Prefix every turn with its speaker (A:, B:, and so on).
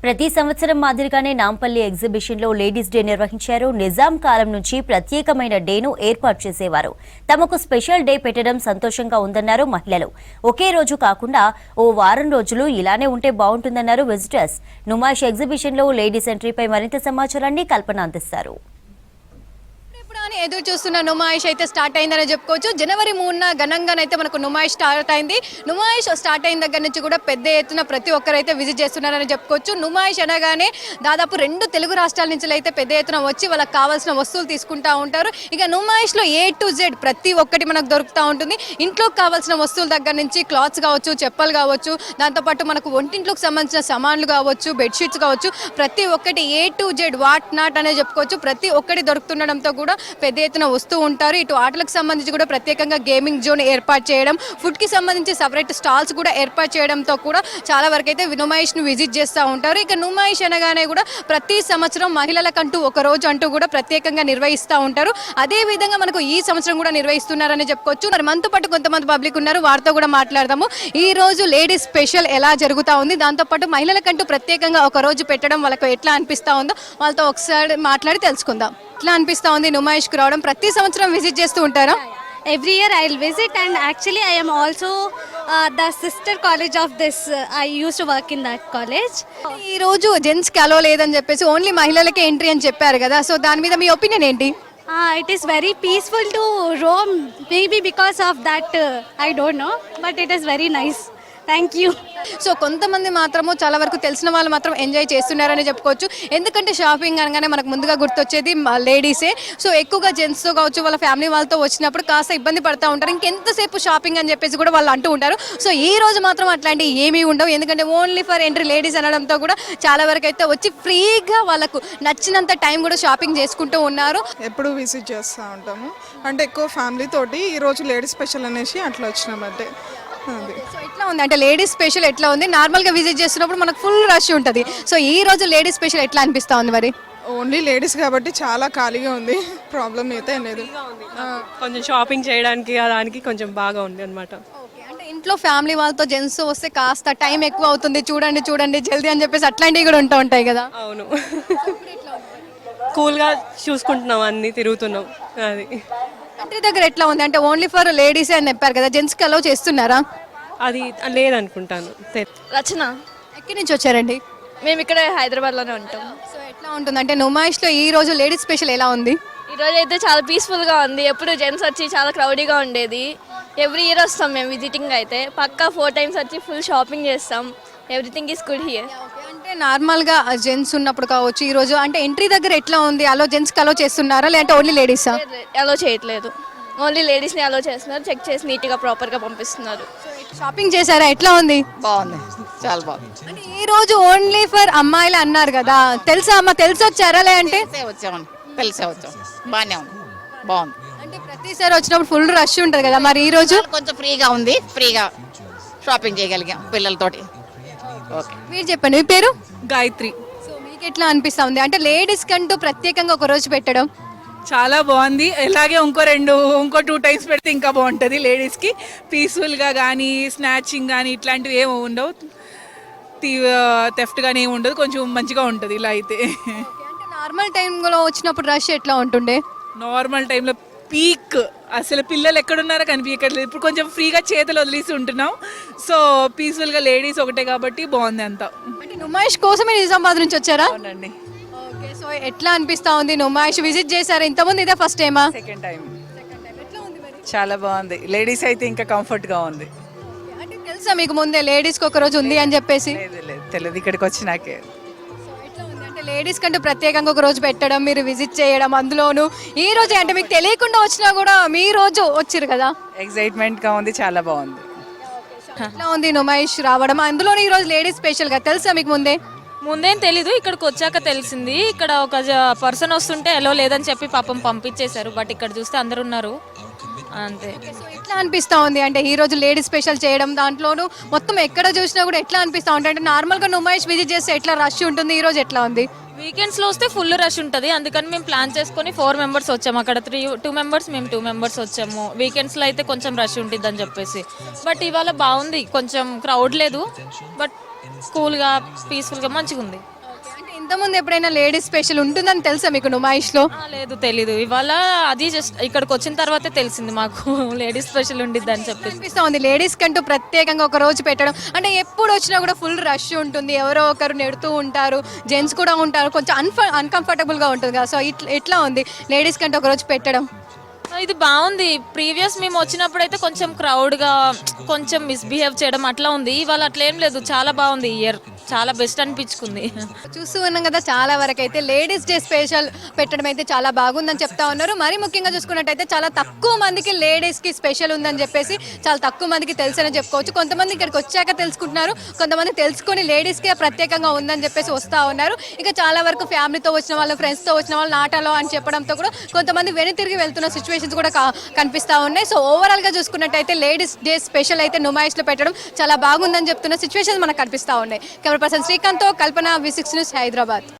A: ప్రతి సంవత్సరం మాదిరిగానే నాంపల్లి ఎగ్జిబిషన్లో లేడీస్ డే నిర్వహించారు. నిజాం కాలం నుంచి ప్రత్యేకమైన డేను ఏర్పాటు చేసేవారు. తమకు స్పెషల్ డే పెట్టడం సంతోషంగా ఉందన్నారు మహిళలు. ఒకే రోజు కాకుండా ఓ వారం రోజులు ఇలానే ఉంటే బాగుంటుందన్నారు విజిటర్స్. నుమాయిష్ ఎగ్జిబిషన్లో లేడీస్ ఎంట్రీపై మరింత సమాచారాన్ని కల్పన అందిస్తారు.
B: ఎదురు చూస్తున్న నుమాయిష్ అయితే స్టార్ట్ అయిందని చెప్పుకోవచ్చు. జనవరి 3న ఘనంగానైతే మనకు నుమాయిష్ స్టార్ట్ అయింది. నుమాయిష్ స్టార్ట్ అయిన దగ్గర నుంచి కూడా పెద్ద ఎత్తున ప్రతి ఒక్కరైతే విజిట్ చేస్తున్నారని చెప్పుకోవచ్చు. నుమాయిష్ అనగానే దాదాపు 2 తెలుగు రాష్ట్రాల నుంచి అయితే పెద్ద ఎత్తున వచ్చి వాళ్ళకి కావాల్సిన వస్తువులు తీసుకుంటా ఉంటారు. ఇక నుమాయిష్లో A to Z ప్రతి ఒక్కటి మనకు దొరుకుతూ ఉంటుంది. ఇంట్లోకి కావాల్సిన వస్తువుల దగ్గర నుంచి క్లాత్స్ కావచ్చు, చెప్పలు కావచ్చు, దాంతోపాటు మనకు ఒంటింట్లోకి సంబంధించిన సామాన్లు కావచ్చు, బెడ్షీట్స్ కావచ్చు, ప్రతి ఒక్కటి A to Z what not అనే చెప్పుకోవచ్చు. ప్రతి ఒక్కటి దొరుకుతుండడంతో కూడా పెద్ద ఎత్తున వస్తూ ఉంటారు. ఇటు ఆటలకు సంబంధించి కూడా ప్రత్యేకంగా గేమింగ్ జోన్ ఏర్పాటు చేయడం, ఫుడ్కి సంబంధించి సపరేట్ స్టాల్స్ కూడా ఏర్పాటు చేయడంతో కూడా చాలా వరకు అయితే నుమాయిష్ను విజిట్ చేస్తూ ఉంటారు. ఇక నుమాయిష్ అనగానే కూడా ప్రతి సంవత్సరం మహిళలకంటూ ఒక రోజు అంటూ కూడా ప్రత్యేకంగా నిర్వహిస్తూ ఉంటారు. అదే విధంగా మనకు ఈ సంవత్సరం కూడా నిర్వహిస్తున్నారని చెప్పుకోవచ్చు. మరి మనతో పాటు కొంతమంది పబ్లిక్ ఉన్నారు, వారితో కూడా మాట్లాడదాము. ఈ రోజు లేడీస్ స్పెషల్ ఎలా జరుగుతూ ఉంది, దాంతోపాటు మహిళలకంటూ ప్రత్యేకంగా ఒక రోజు పెట్టడం వాళ్ళకు ఎట్లా అనిపిస్తూ ఉందో వాళ్ళతో ఒకసారి మాట్లాడి తెలుసుకుందాం. ఎట్లా అనిపిస్తూ ఉంది నుమాయిష్కి రావడం? ప్రతి సంవత్సరం విజిట్ చేస్తూ ఉంటారా?
C: Every year I'll visit, and actually I am also the sister college of this. I used to work in that college.
B: ఈ రోజు జెంట్స్కి అలో లేదని చెప్పేసి ఓన్లీ మహిళలకే ఎంట్రీ అని చెప్పారు కదా, సో దాని మీద మీ ఒపీనియన్ ఏంటి?
C: It is very peaceful to roam. Maybe because of that, I don't know, but it is very nice. Thank you.
B: So కొంతమంది మాత్రము చాలా వరకు తెలిసిన వాళ్ళు మాత్రం ఎంజాయ్ చేస్తున్నారని చెప్పుకోవచ్చు. ఎందుకంటే షాపింగ్ అనగానే మనకు ముందుగా గుర్తొచ్చేది లేడీసే. సో ఎక్కువగా జెంట్స్తో కావచ్చు, వాళ్ళ ఫ్యామిలీ వాళ్ళతో వచ్చినప్పుడు కాస్త ఇబ్బంది పడుతూ ఉంటారు. ఇంకెంతసేపు షాపింగ్ అని చెప్పేసి కూడా వాళ్ళు అంటూ ఉంటారు. సో ఈ రోజు మాత్రం అట్లాంటివి ఏమీ ఉండవు. ఎందుకంటే ఓన్లీ ఫర్ ఎంట్రీ లేడీస్ అనడంతో కూడా చాలా వరకు అయితే వచ్చి ఫ్రీగా వాళ్ళకు నచ్చినంత టైం కూడా షాపింగ్ చేసుకుంటూ ఉన్నారు.
D: ఎప్పుడు విజిట్ చేస్తూ ఉంటాము. అంటే ఎక్కువ ఫ్యామిలీ తోటి ఈరోజు లేడీస్ స్పెషల్ అనేసి అట్లా వచ్చినామంటే.
B: సో ఎట్లా ఉంది అంటే లేడీస్ స్పెషల్ ఎట్లా ఉంది? నార్మల్గా విజిట్ చేస్తున్నప్పుడు మనకు ఫుల్ రష్ ఉంటుంది. సో ఈ రోజు లేడీస్ స్పెషల్ ఎట్లా అనిపిస్తూ ఉంది మరి?
D: ఓన్లీ లేడీస్ కాబట్టి చాలా ఖాళీగా ఉంది, ప్రాబ్లం అయితే లేదు.
E: కొంచెం షాపింగ్ చేయడానికి దానికి కొంచెం బాగా ఉంది అనమాట.
B: అంటే ఇంట్లో ఫ్యామిలీ వాళ్ళతో జెంట్స్ వస్తే కాస్త టైం ఎక్కువ అవుతుంది, చూడండి చూడండి జల్దీ అని చెప్పేసి అట్లాంటివి కూడా ఉంటూ ఉంటాయి కదా.
E: అవును, కూల్గా చూసుకుంటున్నాం, అన్నీ తిరుగుతున్నాం. అది
B: ఇంటి దగ్గర ఎట్లా ఉంది అంటే ఓన్లీ ఫర్ లేడీస్ అని చెప్పారు కదా, జెంట్స్కి అలౌ చేస్తున్నారా?
E: అది లేదనుకుంటాను.
F: రచన.
B: ఎక్కడి నుంచి వచ్చారండి?
F: మేము ఇక్కడ హైదరాబాద్లోనే ఉంటాం.
B: సో ఎట్లా ఉంటుంది అంటే నుమాయిష్లో ఈ రోజు లేడీస్ స్పెషల్ ఎలా ఉంది?
F: ఈరోజు అయితే చాలా పీస్ఫుల్గా ఉంది. ఎప్పుడు జెంట్స్ వచ్చి చాలా క్రౌడీగా ఉండేది. ఎవ్రీ ఇయర్ వస్తాం మేము విజిటింగ్ అయితే, పక్కా 4 times వచ్చి ఫుల్ షాపింగ్ చేస్తాం. Everything is good here.
B: అంటే నార్మల్గా జెంట్స్ ఉన్నప్పుడు కావచ్చు, ఈ రోజు అంటే ఎంట్రీ దగ్గర ఎట్లా ఉంది? అలో జెంట్స్కి అలో చేస్తున్నారా లేదంటే ఓన్లీ లేడీసా?
F: అలో చేయట్లేదు, ఓన్లీ లేడీస్ని అలో చేస్తున్నారు. చెక్ చేసి నీట్గా ప్రాపర్గా పంపిస్తున్నారు.
B: షాపింగ్ చేశారా? ఎట్లా ఉంది?
G: బాగుంది, చాలా బాగుంది.
B: అంటే ఈ రోజు ఓన్లీ ఫర్ అమ్మాయిలు అన్నారు కదా, తెలుసా అమ్మ? తెలిసి వచ్చారా లేదంటే?
G: తెలిసే వచ్చాం, బాగానే ఉంది, బాగుంది.
B: అంటే ప్రతిసారి వచ్చినప్పుడు ఫుల్ రష్ ఉంటుంది కదా, మరి ఈ రోజు
G: కొంచెం ఫ్రీగా ఉంది, ఫ్రీగా షాపింగ్ చేయగలిగాం పిల్లలతోటి. ఓకే,
B: మీరు చెప్పండి, మీ పేరు?
H: గాయత్రి.
B: సో మీకు ఎట్లా అనిపిస్తా ఉంది అంటే లేడీస్ కంటూ ప్రత్యేకంగా ఒక రోజు పెట్టడం?
H: చాలా బాగుంది. ఇలాగే ఇంకో 2 times పెడితే ఇంకా బాగుంటుంది. లేడీస్కి పీస్ఫుల్గా కానీ స్నాచింగ్ కానీ ఇట్లాంటివి ఏమి ఉండవు, థెఫ్ట్ కానీ ఏమి ఉండదు, కొంచెం మంచిగా ఉంటుంది ఇలా అయితే.
B: అంటే నార్మల్ టైంలో వచ్చినప్పుడు రష్ ఎట్లా ఉంటుండే?
H: నార్మల్ టైంలో పీక్, అసలు పిల్లలు ఎక్కడున్నారో కనిపించట్లేదు. ఇప్పుడు కొంచెం ఫ్రీగా చేతులు వదిలేసి ఉంటున్నాం. సో పీస్ఫుల్గా లేడీస్ ఒకటే కాబట్టి బాగుంది అంతా.
B: అంటే నుమాయిష్ కోసమే నిజామాబాద్ నుంచి వచ్చారా?
H: అవునండి.
B: ఓకే, సో ఎట్లా అనిపిస్తా ఉంది? నుమాయిష్ విజిట్ చేశారు ఇంతకుముందు, ఇదే ఫస్ట్ టైమా?
I: Second time. చాలా బాగుంది. లేడీస్ అయితే ఇంకా కంఫర్ట్గా ఉంది.
B: అంటే తెలుసా మీకు ముందే లేడీస్కి ఒక రోజు ఉంది అని చెప్పేసి?
I: లేదు, తెలియదు, ఇక్కడికి వచ్చినాకే.
B: అంటే లేడీస్ కంటూ ప్రత్యేకంగా ఒక రోజు పెట్టడం, మీరు విజిట్ చేయడం, అందులోను ఈ రోజు అంటే మీకు తెలియకుండా వచ్చినా కూడా మీ రోజు వచ్చారు కదా,
I: ఎక్సైట్మెంట్గా ఉంది, చాలా బాగుంది.
B: ఎట్లా ఉంది నుమాయిష్ రావడం? అందులోనూ ఈ రోజు లేడీస్ స్పెషల్గా తెలుసా మీకు ముందే?
J: ముందేం తెలీదు, ఇక్కడికి వచ్చాక తెలిసింది. ఇక్కడ ఒక పర్సన్ వస్తుంటే ఎలో లేదని చెప్పి పాపం పంపించేశారు, బట్ ఇక్కడ చూస్తే అందరు ఉన్నారు అంతే.
B: సో ఎట్లా అనిపిస్తా ఉంది అంటే ఈ రోజు లేడీస్ స్పెషల్ చేయడం, దాంట్లోనూ మొత్తం ఎక్కడ చూసినా కూడా ఎట్లా అనిపిస్తా ఉంటుంది? అంటే నార్మల్గా నుమాయిష్ విజిట్ చేస్తే ఎట్లా రష్ ఉంటుంది, ఈ రోజు ఎట్లా ఉంది?
J: వీకెండ్స్లో వస్తే ఫుల్ రష్ ఉంటుంది, అందుకని మేము ప్లాన్ చేసుకొని 4 members వచ్చాము. అక్కడ 2 members, మేము 2 members వచ్చాము. వీకెండ్స్లో అయితే కొంచెం రష్ ఉంటుంది అని చెప్పేసి, బట్ ఇవాళ బాగుంది, కొంచెం క్రౌడ్ లేదు, బట్ కూల్గా పీస్ఫుల్గా మంచిగా ఉంది.
B: అంటే ఇంతకుముందు ఎప్పుడైనా లేడీస్ స్పెషల్ ఉంటుందని తెలుసా మీకు నుమాయిష్లో?
J: లేదు తెలీదు, ఇవాళ అది జస్ట్ ఇక్కడికి వచ్చిన తర్వాతే తెలిసింది మాకు లేడీస్ స్పెషల్ ఉండిద్ది అని చెప్పేసి.
B: అనిపిస్తూ ఉంది లేడీస్ కంటూ ప్రత్యేకంగా ఒక రోజు పెట్టడం అంటే ఎప్పుడు వచ్చినా కూడా ఫుల్ రష్ ఉంటుంది, ఎవరో ఒకరు నెడుతూ ఉంటారు, జెంట్స్ కూడా ఉంటారు, కొంచెం అన్కంఫర్టబుల్గా ఉంటుంది కదా. సో ఎట్లా ఉంది లేడీస్ కంటూ ఒక రోజు పెట్టడం?
J: ఇది బాగుంది. ప్రీవియస్ మేము వచ్చినప్పుడు అయితే కొంచెం క్రౌడ్గా కొంచెం మిస్బిహేవ్ చేయడం అట్లా ఉంది. ఇవాళ అట్లా ఏం లేదు, చాలా బాగుంది. ఇయర్ చాలా బెస్ట్ అనిపించుకుంది.
B: చూస్తూ ఉన్నాం కదా, చాలా వరకు అయితే లేడీస్ డే స్పెషల్ పెట్టడం అయితే చాలా బాగుందని చెప్తా ఉన్నారు. మరి ముఖ్యంగా చూసుకున్నట్టయితే చాలా తక్కువ మందికి లేడీస్కి స్పెషల్ ఉందని చెప్పేసి చాలా తక్కువ మందికి తెలుసని చెప్పుకోవచ్చు. కొంతమంది ఇక్కడికి వచ్చాక తెలుసుకుంటున్నారు, కొంతమంది తెలుసుకొని లేడీస్కే ప్రత్యేకంగా ఉందని చెప్పేసి వస్తూ ఉన్నారు. ఇక చాలా వరకు ఫ్యామిలీతో వచ్చిన వాళ్ళు, ఫ్రెండ్స్తో వచ్చిన వాళ్ళు నాటాలో అని చెప్పడంతో కూడా కొంతమంది వెనుతిరిగి వెళ్తున్న సిచ్యువేషన్స్ కూడా కనిపిస్తూ ఉన్నాయి. సో ఓవరాల్గా చూసుకున్నట్టయితే లేడీస్ డే స్పెషల్ అయితే నుమాయిష్లో పెట్టడం చాలా బాగుందని చెప్తున్న సిచ్యువేషన్స్ మనకు కనిపిస్తూ ఉన్నాయి. కెమెరా పర్సన్ శ్రీకాంత్తో కల్పన, V6 న్యూస్, హైదరాబాద్.